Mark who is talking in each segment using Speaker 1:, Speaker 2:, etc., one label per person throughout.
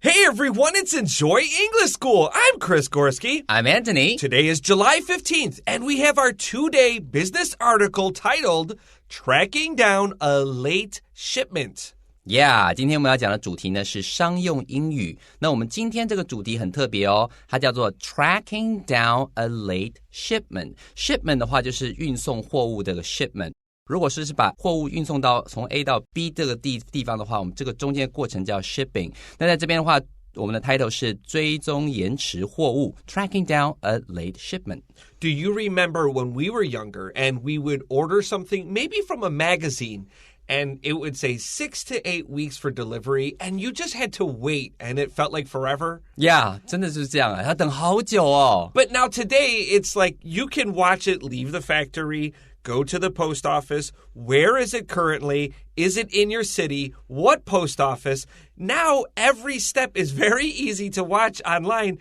Speaker 1: Hey everyone, it's Enjoy English School. I'm Chris Gorski.
Speaker 2: I'm Antony.
Speaker 1: Today is July 15th, and we have our two-day business article titled Tracking Down a Late Shipment.Yeah,
Speaker 2: 今天我们要讲的主题呢是商用英语。那我们今天这个主题很特别哦，它叫做 Tracking Down a Late Shipment。Shipment 的话就是运送货物的 shipment。如果是把货物运送到从 A 到 B 这个地方的话，我们这个中间的过程叫 shipping。那在这边的话，我们的 title 是追踪延迟货物 Tracking Down a Late Shipment.
Speaker 1: Do you remember when we were younger and we would order something maybe from a magazine?And it would say 6 to 8 weeks for delivery, and you just had to wait, and it felt like forever.
Speaker 2: Yeah, 真的是这样，要等好久哦。
Speaker 1: But now today, it's like you can watch it leave the factory, go to the post office. Where is it currently? Is it in your city? What post office? Now, every step is very easy to watch online.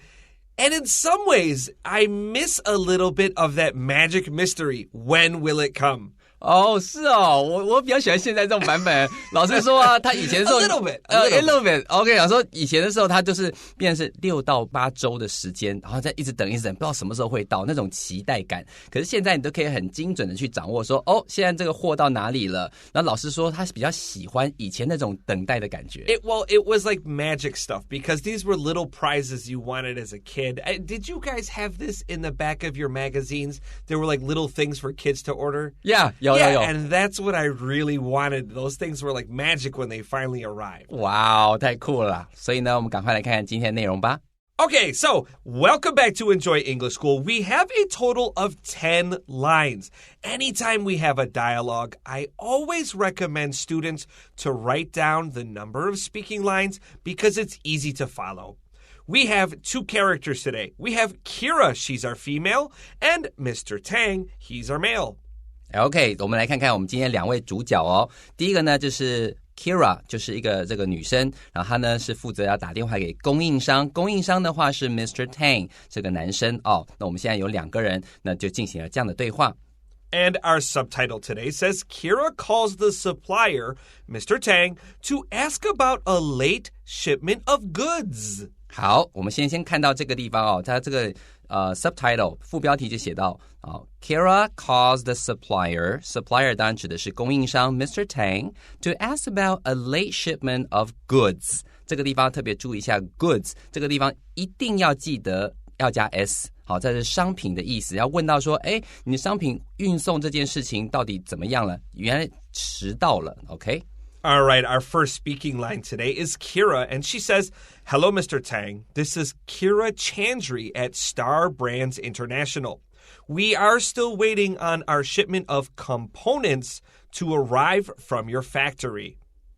Speaker 1: And in some ways, I miss a little bit of that magic mystery. When will it come?
Speaker 2: 哦，是哦，我比较喜欢现在这种版本。老实说啊，他以前的时候
Speaker 1: a little bit.
Speaker 2: OK， 想说以前的时候，他就是变成是6到8周的时间，然后再一直等，不知道什么时候会到，那种期待感。可是现在你都可以很精准的去掌握说，哦，现在这个货到哪里了？那老实说，他比较喜欢以前那种等待的感觉。
Speaker 1: It was like magic stuff because these were little prizes you wanted as a kid. Did you guys have this in the back of your magazines? There were like little things for kids to order?
Speaker 2: Yeah,
Speaker 1: Yeah, and that's what I really wanted. Those things were like magic when they finally arrived.
Speaker 2: 哇，太酷了！所以呢，我们赶快来看看今天的内容吧。
Speaker 1: Okay, so welcome back to Enjoy English School. We have a total of 10 lines. Anytime we have a dialogue, I always recommend students to write down the number of speaking lines because it's easy to follow.We have two characters today. We have Kira, she's our female, and Mr. Tang, he's our male.OK,
Speaker 2: 我们来看看我们今天两位主角哦。第一个呢就是 Kira， 就是一个这个女生，然后她呢是负责要打电话给供应商，供应商的话是 Mr. Tang 这个男生哦。那我们现在有两个人，那就进行了这样的对话。
Speaker 1: And our subtitle today says Kira calls the supplier, Mr. Tang, to ask about a late shipment of goods.
Speaker 2: 好，我们先看到这个地方哦，它这个subtitle 副标题就写到Kira calls the supplier 当然指的是供应商 Mr. Tang to ask about a late shipment of goods. 这个地方特别注意一下 goods 这个地方一定要记得要加 s。好，这是商品的意思，要问到说，你的商品运送这件事情到底怎么样了？原来迟到了 ，OK？All
Speaker 1: right, our first speaking line today is Kira, and she says, Hello, Mr. Tang. This is Kira Chandri at Star Brands International. We are still waiting on our shipment of components to arrive from your factory.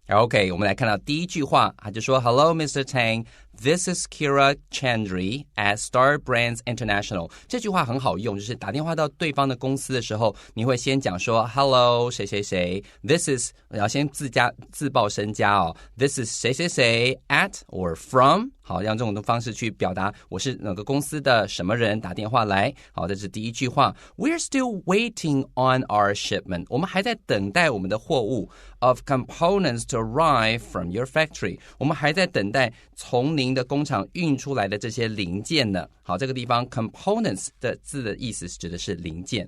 Speaker 2: OK, 我们来看到第一句话，他就说 Hello, Mr. Tang. This is Kira Chandri at Star Brands International. 这句话很好用，就是打电话到对方的公司的时候，你会先讲说 Hello 谁谁谁 This is 然后先自报身家哦 This is 谁谁谁 at or from 好，用这种方式去表达我是哪个公司的什么人打电话来。好，这是第一句话 We're still waiting on our shipment. 我们还在等待我们的货物 of components to arrive from your factory. 我们还在等待从您的工厂运出来的这些零件呢。好，这个地方 components 的字的意思指的是零件。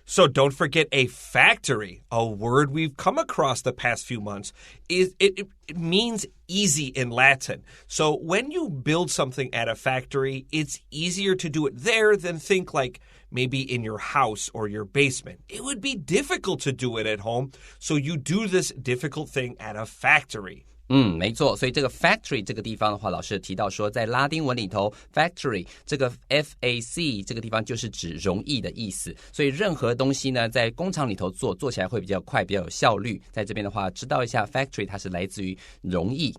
Speaker 1: So don't forget a factory, a word we've come across the past few months. It means easy in Latin. So when you build something at a factory, it's easier to do it there than think like maybe in your house or your basement. It would be difficult to do it at home, so you do this difficult thing at a factory.
Speaker 2: 没错，所以这个 factory 这个地方的话，老师提到说，在拉丁文里头 factory 这个 FAC 这个地方就是指容易的意思，所以任何东西呢，在工厂里头做起来会比较快，比较有效率。在这边的话，知道一下 factory 它是来自于容易。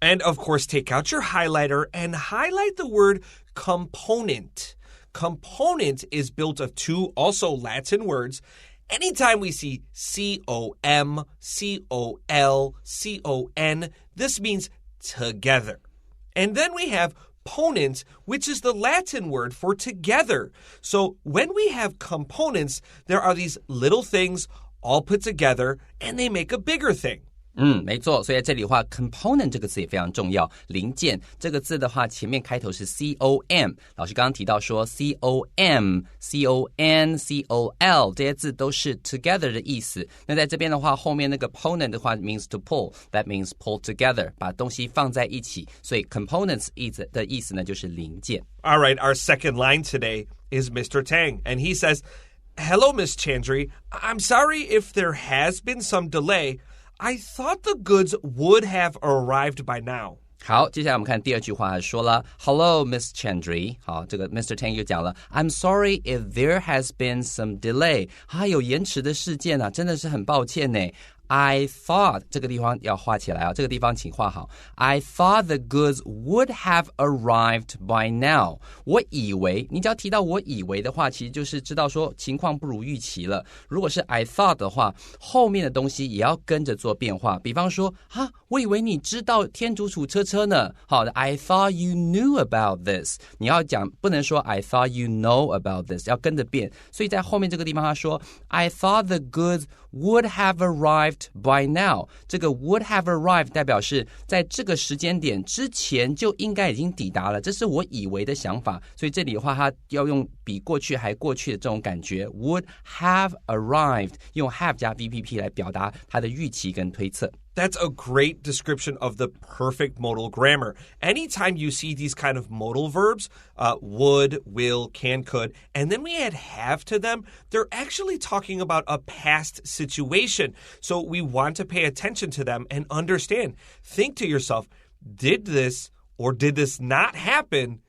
Speaker 1: And of course, take out your highlighter and highlight the word component. Component is built of two also Latin words.Anytime we see C-O-M, C-O-L, C-O-N, this means together. And then we have ponent, which is the Latin word for together. So when we have components, there are these little things all put together, and they make a bigger thing.
Speaker 2: 没错，所以在这里的话 component 这个字也非常重要，零件这个字的话前面开头是 com， 老师刚刚提到说 com、con、col 这些字都是 together 的意思，那在这边的话后面那个 component 的话 means to pull， that means pull together， 把东西放在一起，所以 components 的意思呢就是零件。
Speaker 1: All right, our second line today is Mr. Tang, and he says, Hello, Miss Chandri. I'm sorry if there has been some delay.I thought the goods would have arrived by now.
Speaker 2: 好，接下来我们看第二句话，他说了 Hello, Miss Chandri。 好，这个 Mr. Tang 就讲了 I'm sorry if there has been some delay。 有延迟的事件啊，真的是很抱歉呢。I thought 这个地方要画起来啊，这个地方请画好。I thought the goods would have arrived by now。 我以为，你只要提到我以为的话，其实就是知道说情况不如预期了。如果是 I thought 的话，后面的东西也要跟着做变化。比方说我以为你知道天竺鼠车车呢。好的 I thought you knew about this。 你要讲不能说 I thought you know about this， 要跟着变。所以在后面这个地方他说 I thought the goods would have arrived by now。 这个 would have arrived 代表是在这个时间点之前就应该已经抵达了，这是我以为的想法。所以这里的话它要用比过去还过去的这种感觉 would have arrived， 用 have 加 VPP 来表达它的预期跟推测。
Speaker 1: That's a great description of the perfect modal grammar. Anytime you see these kind of modal verbs, would, will, can, could, and then we add have to them, they're actually talking about a past situation. So we want to pay attention to them and understand. Think to yourself, did this or did this not happen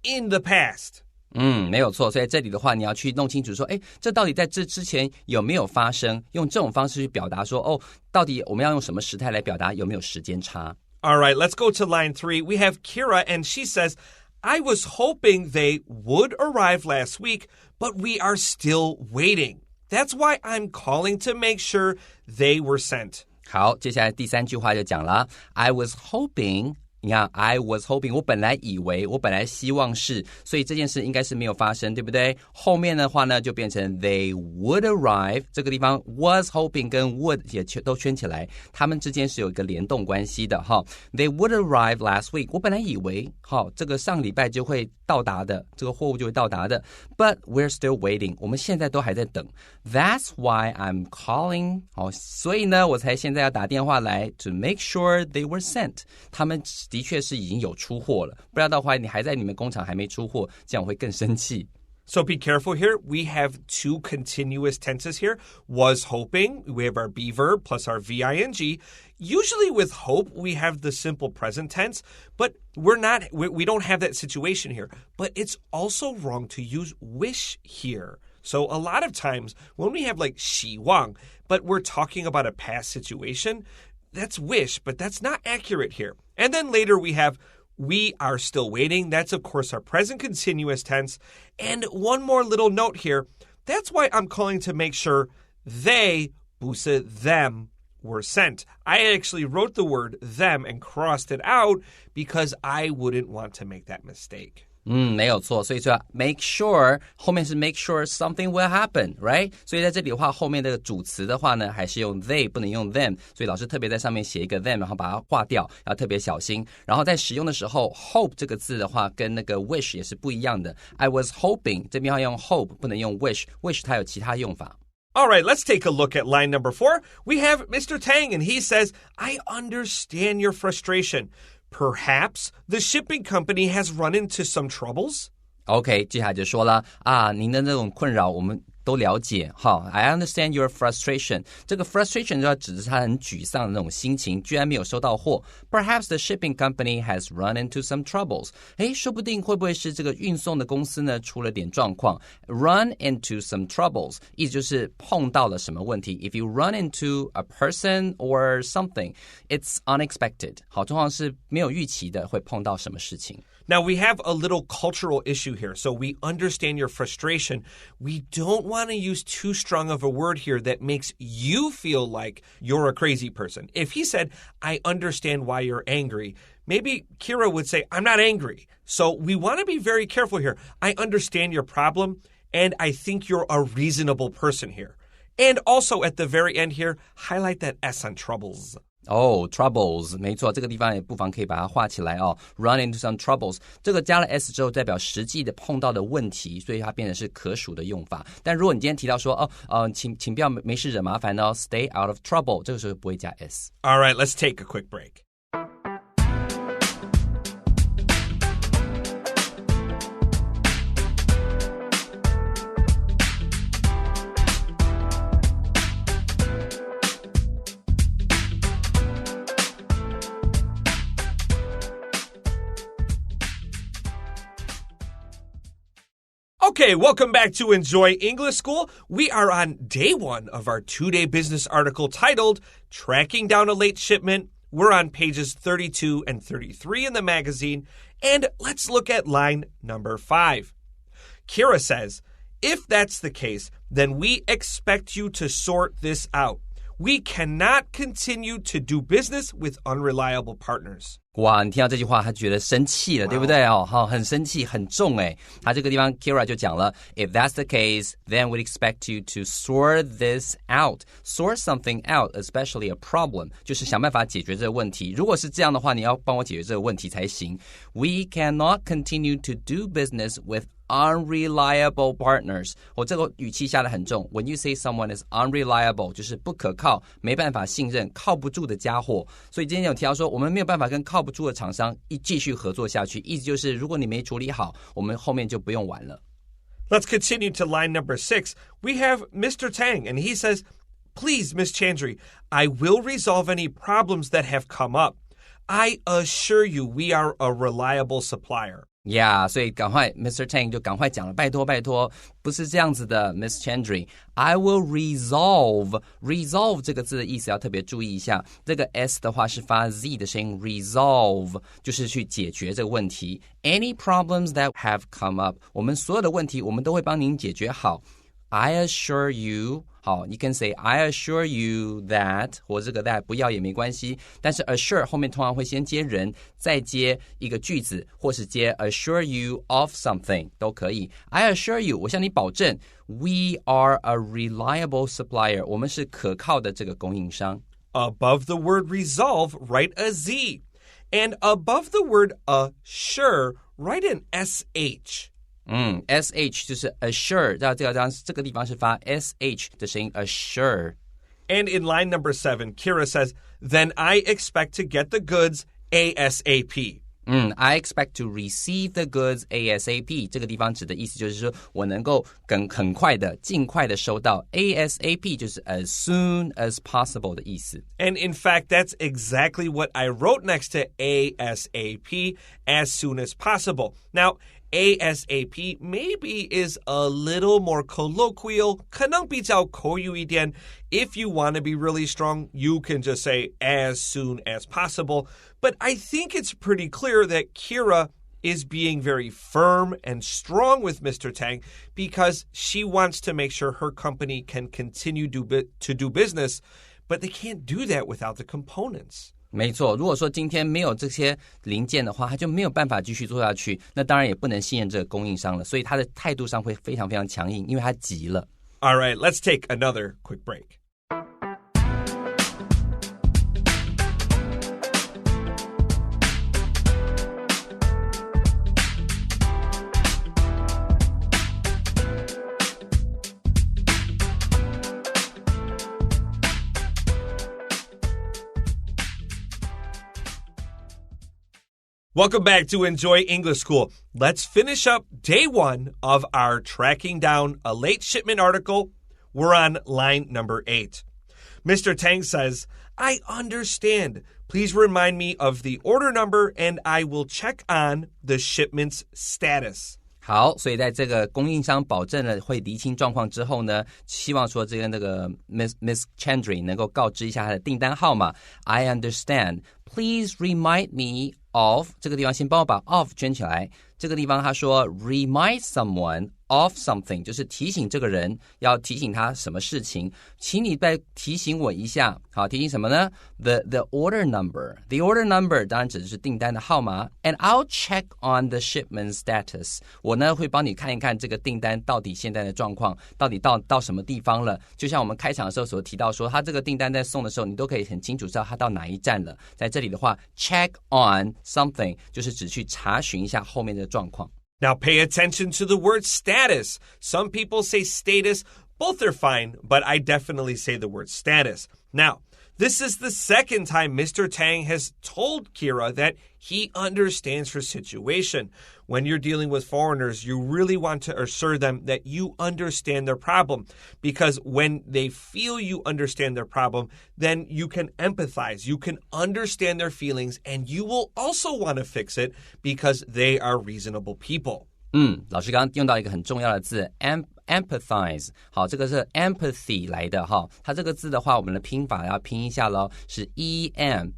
Speaker 1: in the past?
Speaker 2: 没有错，所以这里的话你要去弄清楚说这到底在这之前有没有发生，用这种方式去表达说到底我们要用什么时态来表达有没有时间差。
Speaker 1: All right, let's go to line 3. We have Kira, and she says, I was hoping they would arrive last week, but we are still waiting. That's why I'm calling to make sure they were sent.
Speaker 2: 好，接下来第三句话就讲了 I was hoping，你看 I was hoping 我本来以为，我本来希望是，所以这件事应该是没有发生，对不对？后面的话呢就变成 they would arrive， 这个地方 was hoping 跟 would 也都圈起来，他们之间是有一个联动关系的哈。They would arrive last week， 我本来以为这个上礼拜就会到达的，这个货物就会到达的， but we're still waiting， 我们现在都还在等。 That's why I'm calling， 所以呢我才现在要打电话来 to make sure they were sent， 他们的确是已经有出货了，不然的话你还在你们工厂还没出货，这样我会更生气。
Speaker 1: So be careful here. We have two continuous tenses here. Was hoping, we have our be verb plus our VING. Usually with hope, we have the simple present tense, but we don't have that situation here. But it's also wrong to use wish here. So a lot of times when we have like 希望, but we're talking about a past situation, that's wish, but that's not accurate here. And then later we have we are still waiting. That's, of course, our present continuous tense. And one more little note here. That's why I'm calling to make sure they, 不是 them, were sent. I actually wrote the word them and crossed it out because I wouldn't want to make that mistake.
Speaker 2: 没有错，所以说 make sure 后面是 make sure something will happen, right? 所以在这里的话，后面的主词的话呢，还是用 they， 不能用 them。所以老师特别在上面写一个 them， 然后把它划掉，要特别小心。然后在使用的时候 ，hope 这个字的话，跟那个 wish 也是不一样的。I was hoping 这边要用 hope， 不能用 wish。wish 它有其他用法。
Speaker 1: All right, let's take a look at line number 4. We have Mr. Tang, and he says, I understand your frustration.Perhaps the shipping company has run into some troubles?
Speaker 2: OK， 接下来就说了您的那种困扰我们都了解I understand your frustration。 这个 frustration 就要指他很沮丧的那种心情，居然没有收到货。Perhaps the shipping company has run into some troubles。 说不定会不会是这个运送的公司呢出了点状况。 Run into some troubles 意思就是碰到了什么问题。 If you run into a person or something, it's unexpected。 通常是没有预期的会碰到什么事情。
Speaker 1: Now, we have a little cultural issue here, so we understand your frustration. We don't want to use too strong of a word here that makes you feel like you're a crazy person. If he said, I understand why you're angry, maybe Kira would say, I'm not angry. So we want to be very careful here. I understand your problem, and I think you're a reasonable person here. And also at the very end here, highlight that S on troubles.
Speaker 2: troubles 没错，这个地方也不妨可以把它画起来哦。Run into some troubles 这个加了 s 之后代表实际的碰到的问题，所以它变成是可数的用法。但如果你今天提到说请不要没事惹麻烦哦 ，stay out of trouble 这个时候不会加 s。
Speaker 1: All right, let's take a quick break. Okay, welcome back to Enjoy English School. We are on day 1 of our 2-day business article titled Tracking Down a Late Shipment. We're on pages 32 and 33 in the magazine. And let's look at line number 5. Kira says, if that's the case, then we expect you to sort this out. We cannot continue to do business with unreliable partners.
Speaker 2: 哇，你听到这句话他觉得生气了，对不对很生气，很重诶。他这个地方 Kira 就讲了 If that's the case, then we'd expect you to sort this out. Sort something out, especially a problem. 就是想办法解决这个问题。如果是这样的话，你要帮我解决这个问题才行。We cannot continue to do business with unreliable partners. 我这个语气下得很重。When you say someone is unreliable, 就是不可靠，没办法信任，靠不住的家伙。所以今天有提到说，我们没有办法跟靠不住的厂商继续合作下去，意思就是如果你没处理好，我们后面就不用玩了。
Speaker 1: Let's continue to line number 6. We have Mr. Tang, and he says, Please, Miss Chandri, I will resolve any problems that have come up. I assure you we are a reliable supplier.Yeah,
Speaker 2: 所以赶快 Mr. Tang 就赶快讲了，拜托拜托，不是这样子的 Miss Chandri. I will resolve 这个字的意思要特别注意一下，这个 S 的话是发 Z 的声音 resolve 就是去解决这个问题。Any problems that have come up 我们所有的问题我们都会帮您解决好。I assure you 好，你 can say I assure you that 或这个 that 不要也没关系，但是 assure 后面通常会先接人，再接一个句子，或是接 assure you of something 都可以。I assure you 我向你保证 we are a reliable supplier 我们是可靠的这个供应商。
Speaker 1: Above the word resolve, write a Z. And above the word assure, write an SH.SH
Speaker 2: 就是 assure 这个地方是发 SH 的声音 assure.
Speaker 1: And in line number 7, Kira says, Then I expect to get the goods ASAP.
Speaker 2: I expect to receive the goods ASAP. 这个地方指的意思就是说我能够很快的尽快的收到 ASAP 就是 as soon as possible 的意思。
Speaker 1: And in fact, that's exactly what I wrote next to ASAP, as soon as possible. Now, ASAP maybe is a little more colloquial, 可能比较口语一点. If you want to be really strong, you can just say as soon as possible. But I think it's pretty clear that Kira is being very firm and strong with Mr. Tang because she wants to make sure her company can continue to do business, but they can't do that without the components.
Speaker 2: 没错，如果说今天没有这些零件的话，他就没有办法继续做下去，那当然也不能信任这个供应商了，所以他的态度上会非常非常强硬，因为他急了。
Speaker 1: All right, let's take another quick break.Welcome back to Enjoy English School. Let's finish up day 1 of our Tracking Down a Late Shipment article. We're on line number 8. Mr. Tang says, I understand. Please remind me of the order number and I will check on the shipment's status.
Speaker 2: 好，所以在这个供应商保证了会厘清状况之后呢，希望说这个Miss Chandri 能够告知一下他的订单号码。I understand. Please remind me of 这个地方先帮我把 of 圈起来。这个地方他说 remind someone of something 就是提醒这个人，要提醒他什么事情，请你再提醒我一下。好，提醒什么呢？ The order number. The order number 当然指的是订单的号码。And I'll check on the shipment status. 我呢会帮你看一看这个订单到底现在的状况，到底到什么地方了。就像我们开场的时候所提到说，他这个订单在送的时候，你都可以很清楚知道他到哪一站了。在这里的话 check on something 就是只去查询一下后面的状况。
Speaker 1: Now pay attention to the word status. Some people say status. Both are fine, but I definitely say the word status. Now, this is the second time Mr. Tang has told Kira that he understands her situation. When you're dealing with foreigners, you really want to assure them that you understand their problem, because when they feel you understand their problem, then you can empathize, you can understand their feelings, and you will also want to fix it because they are reasonable people.
Speaker 2: 老师刚刚用到一个很重要的字 empathize 好，这个是 empathy 来的哈，它这个字的话我们的拼法要拼一下咯，是 E-M-P-A-T-H-I-Z-E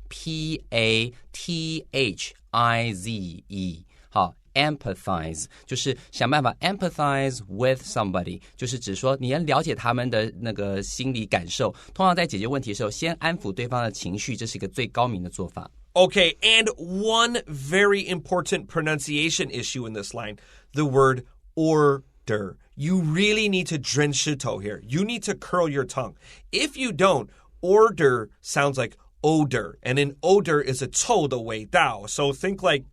Speaker 2: 好， empathize 就是想办法 empathize with somebody 就是指说你要了解他们的那个心理感受，通常在解决问题的时候先安抚对方的情绪，这是一个最高明的做法。
Speaker 1: Okay, and one very important pronunciation issue in this line, the word order. You really need to drench your toe here. You need to curl your tongue. If you don't, order sounds like odor, and an odor is a 臭的味道. So think like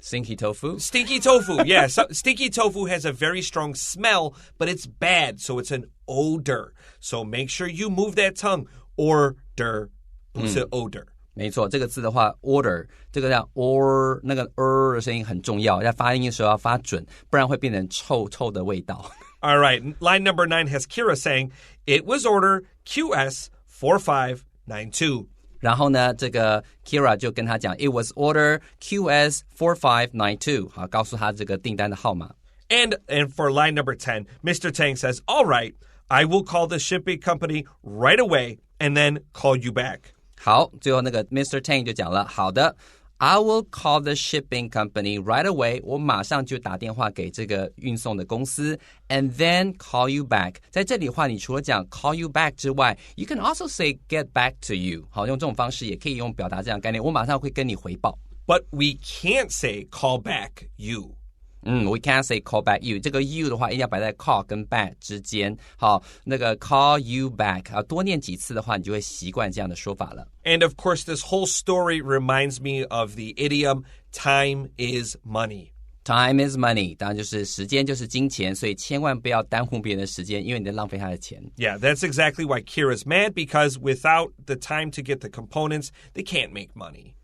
Speaker 2: Stinky tofu?
Speaker 1: Stinky tofu, yeah. So, stinky tofu has a very strong smell, but it's bad, so it's an odor. So make sure you move that tongue. Order, 不是 odor.
Speaker 2: 没错，这个字的话 order 这个叫 or 那个的声音很重要，在发音的时候要发准，不然会变成臭臭的味道。
Speaker 1: All right, line number 9 has Kira saying, it was order QS4592.
Speaker 2: 然后呢，这个 Kira 就跟他讲 it was order QS4592 好，告诉他这个订单的号码。
Speaker 1: And for line number 10, Mr. Tang says, all right, I will call the shipping company right away and then call you back.
Speaker 2: 好，最后那个 Mr. Tang 就讲了，好的 I will call the shipping company right away. 我马上就打电话给这个运送的公司 and then call you back. 在这里的话，你除了讲 call you back 之外 you can also say get back to you. 好，用这种方式也可以用表达这样的概念，我马上会跟你回报。
Speaker 1: But we can't say call back you.We
Speaker 2: can't say call back you. 这个 you 的话一定要摆在 call 跟 back 之间。好，那个 call you back 啊，多念几次的话，你就会习惯这样的说法了。
Speaker 1: And of course, this whole story reminds me of the idiom, time is money.
Speaker 2: Time is money. 当然就是时间就是金钱，所以千万不要耽误别人的时间，因为你在浪费他的錢。
Speaker 1: Yeah, that's exactly why Kira's mad, because without the time to get the components, they can't make money.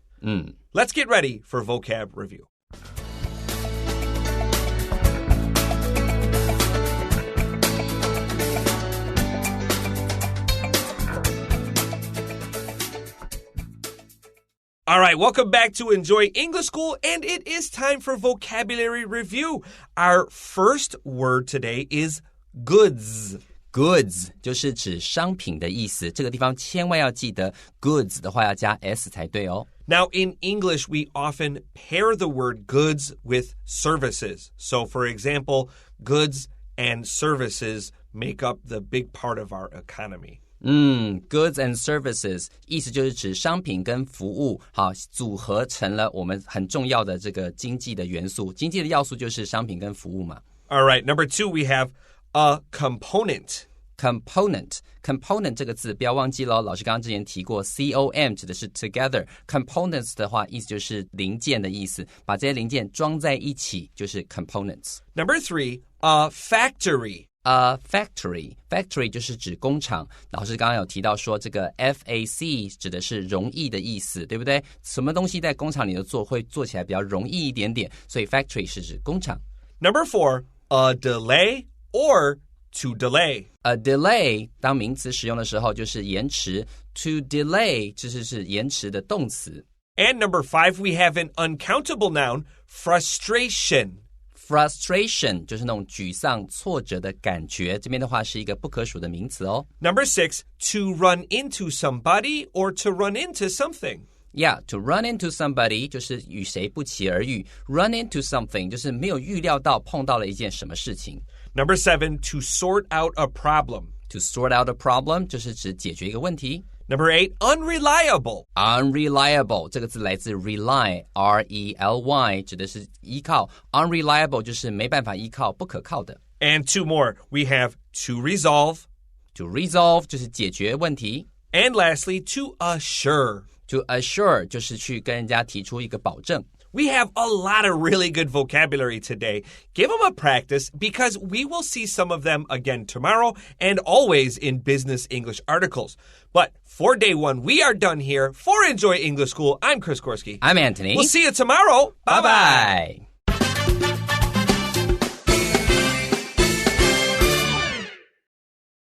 Speaker 1: Let's get ready for vocab review.All right, welcome back to Enjoy English School, and it is time for vocabulary review. Our first word today is goods.
Speaker 2: Goods 就是指商品的意思，这个地方千万要记得 goods 的话要加 s 才对哦。
Speaker 1: Now, in English, we often pair the word goods with services. So, for example, goods and services make up the big part of our economy.Goods
Speaker 2: and services 意思就是指商品跟服务，好，组合成了我们很重要的这个经济的元素。经济的要素就是商品跟服务嘛。
Speaker 1: All right, number 2, we have a component.Component 这个字不要忘记咯，老师刚刚之前提过 COM 指的是 together， components 的话意思就是零件的意思，把这些零件装在一起就是 components。 Number 3, a factory.factory
Speaker 2: 就是指工厂，老师刚刚有提到说这个 FAC 指的是容易的意思，对不对？什么东西在工厂里头做会做起来比较容易一点点，所以 factory 是指工厂。
Speaker 1: Number 4, a delay or to delay.
Speaker 2: A delay 当名词使用的时候就是延迟， to delay 就是延迟的动词。
Speaker 1: And number 5, we have an uncountable noun, frustration.
Speaker 2: Frustration 就是那种沮丧、挫折的感觉，这边的话是一个不可数的名词哦。
Speaker 1: Number 6, to run into somebody or to run into something.Yeah,
Speaker 2: to run into somebody 就是与谁不期而遇 ，run into something 就是没有预料到碰到了一件什么事情。
Speaker 1: Number 7, to sort out a problem.
Speaker 2: To sort out a problem 就是指解决一个问题。
Speaker 1: Number 8, unreliable.
Speaker 2: Unreliable 这个字来自 rely, R-E-L-Y 指的是依靠 ，unreliable 就是没办法依靠、不可靠的。
Speaker 1: And 2 more, we have to resolve.
Speaker 2: To resolve 就是解决问题。
Speaker 1: And lastly, to assure.To
Speaker 2: assure 就是去跟人家提出一个保证。
Speaker 1: We have a lot of really good vocabulary today. Give them a practice because we will see some of them again tomorrow and always in business English articles. But for day 1, we are done here. For Enjoy English School, I'm Chris Gorski.
Speaker 2: I'm Antony.
Speaker 1: We'll see you tomorrow. Bye-bye.